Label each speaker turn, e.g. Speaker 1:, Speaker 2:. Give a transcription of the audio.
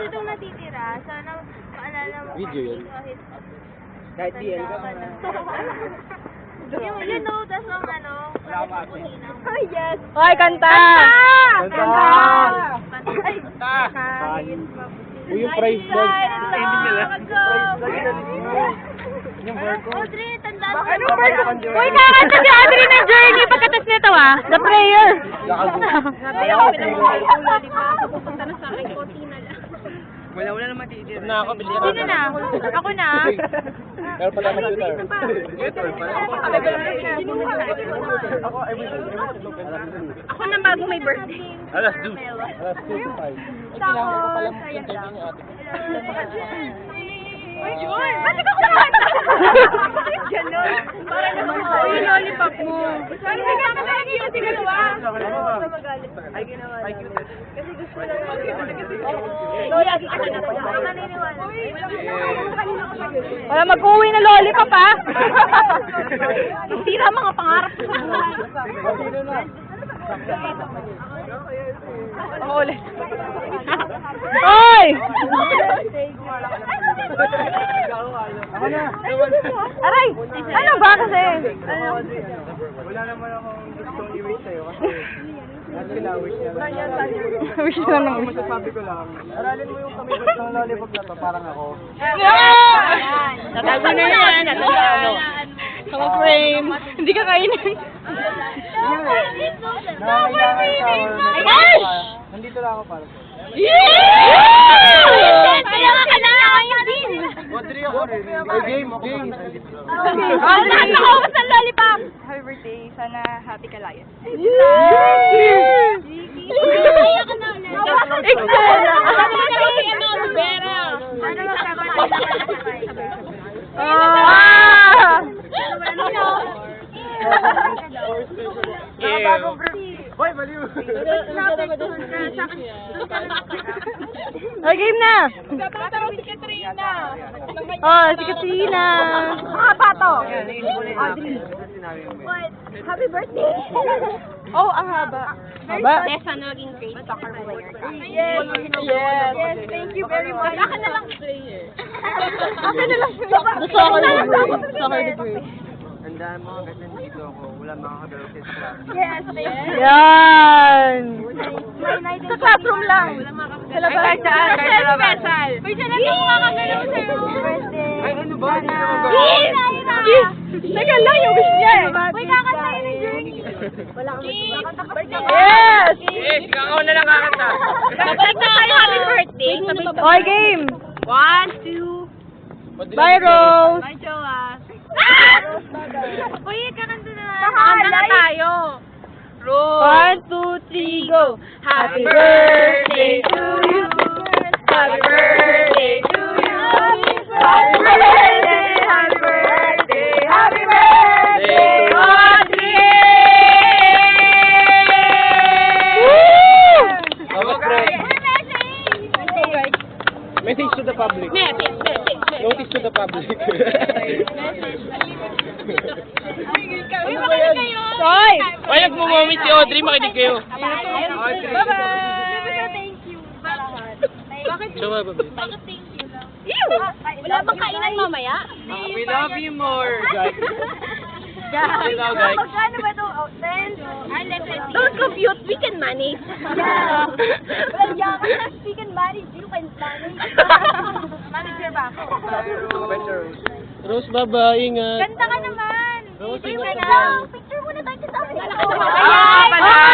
Speaker 1: kasi itong natitira. Sana maalala mo
Speaker 2: Video
Speaker 1: kami
Speaker 2: yun.
Speaker 1: kahit
Speaker 2: Kahit DL ka
Speaker 1: tanda
Speaker 2: na.
Speaker 1: You know, the song ano?
Speaker 3: Ay, yes!
Speaker 4: Hoy, kanta!
Speaker 2: Kanta!
Speaker 1: Ay,
Speaker 2: Kanin. O yung price bag. Hindi nila. Yung bird ko.
Speaker 1: Audrey, tanda mo.
Speaker 4: Anong bird? Uy, kakanta si Audrey ng Journey pagkatas nito The Prayer.
Speaker 1: Sabi ako, pinamahal ko lollipop. Pupunta na sa akin, konti na lang.
Speaker 2: Wala naman titira. Na ako, bili
Speaker 4: Sino na? Ako na.
Speaker 2: Pero pala may guitar. Ako, I wish.
Speaker 4: Ako na bago may birthday.
Speaker 2: Alas 2. Alas 2 to 5. Kailangan ko pala mag-interview ni ate.
Speaker 4: Ayun! Ba't ikaw kumanta? Ganon. Para naman ako. Yung lollipop mo. Parang may kakatalag yun si Galawa.
Speaker 2: Ay, ginawa. Ay, cute.
Speaker 1: Kasi gusto ko lang lagi ka na naniniwala.
Speaker 4: Wala mag-uwi na lollipop, ha? Tira mga pangarap ko. Ako ulit. Oy!
Speaker 2: Ako na.
Speaker 4: Aray! Ano ba kasi?
Speaker 2: Wala naman akong gustong i-wish sa'yo kasi sila wish niya lang.
Speaker 4: Wish na lang.
Speaker 2: Ang masasabi ko lang, aralin mo yung kamibot ng lollipop na to, parang ako.
Speaker 4: Tatago na yan. Sama frame. Hindi ka kainin.
Speaker 2: Nakakailangan ka. Nandito lang ako para.
Speaker 4: Kailangan ka na ngayon din.
Speaker 2: Audrey ako rin. Game.
Speaker 4: Oh, nakakaupas ng lollipop. Happy birthday. Sana happy ka life.
Speaker 1: Ayaw ka na ulit.
Speaker 4: Ikaw na.
Speaker 1: Ano sabay?
Speaker 2: Nakabagong brief. Hoy, baliw.
Speaker 4: Oh, game na. Si Katrina. Mga pato.
Speaker 1: Happy birthday!
Speaker 4: Oh, ang haba. Haba?
Speaker 1: Sana maging great soccer player ka.
Speaker 4: Yes.
Speaker 1: Thank you very much. Akin na lang.
Speaker 4: Akin na lang. The soccer degree.
Speaker 2: Tandaan mo, hanggat nandito ako, wala makakagalaw sa class.
Speaker 1: Yes, thank you.
Speaker 4: Yan. Sa classroom lang. Sa labas.
Speaker 2: Kahit saan, kahit sa labas.
Speaker 4: Uy, siya lang yung makakagalaw sa'yo.
Speaker 2: Ay, ano ba? Hindi naman gano'n.
Speaker 4: Teka lang, yung wish niya eh.
Speaker 1: Uy, kakantayin ng journey. Wala kang
Speaker 4: Yes!
Speaker 2: Yes, ikaw na lang kakanta.
Speaker 4: Babalik na tayo. Happy birthday. Okay, game.
Speaker 1: 1, 2.
Speaker 4: Bye, Rose.
Speaker 1: Bye, Joa. Uy, kakanta na.
Speaker 4: Kakanta na tayo. 1, 2, 3, go. Happy birthday to you. Happy birthday to you. Happy birthday, happy birthday, happy birthday, Audrey!
Speaker 2: Message to the public. Notice to the public.
Speaker 4: Uy, makinig kayo! Soy!
Speaker 2: Ay, nagmumamit si Audrey, makinig kayo.
Speaker 4: Bye-bye!
Speaker 1: Thank you. Bakit? Bakit thank you lang?
Speaker 4: Wala bang kainan mamaya?
Speaker 2: We love you more, guys.
Speaker 1: Guys,
Speaker 2: Hello, guys.
Speaker 1: magkano ba ito? 10?
Speaker 4: Don't compute, we can manage.
Speaker 1: Yeah. Well, yeah, we can manage. You can manage. Manager ba ako?
Speaker 2: Rose, bye-bye. Ingat.
Speaker 1: Ganda ka naman.
Speaker 2: Rose,
Speaker 1: Wait
Speaker 2: ingat ka
Speaker 1: lang.
Speaker 2: dyan.
Speaker 1: Picture muna tayo kasama.
Speaker 4: Ayan!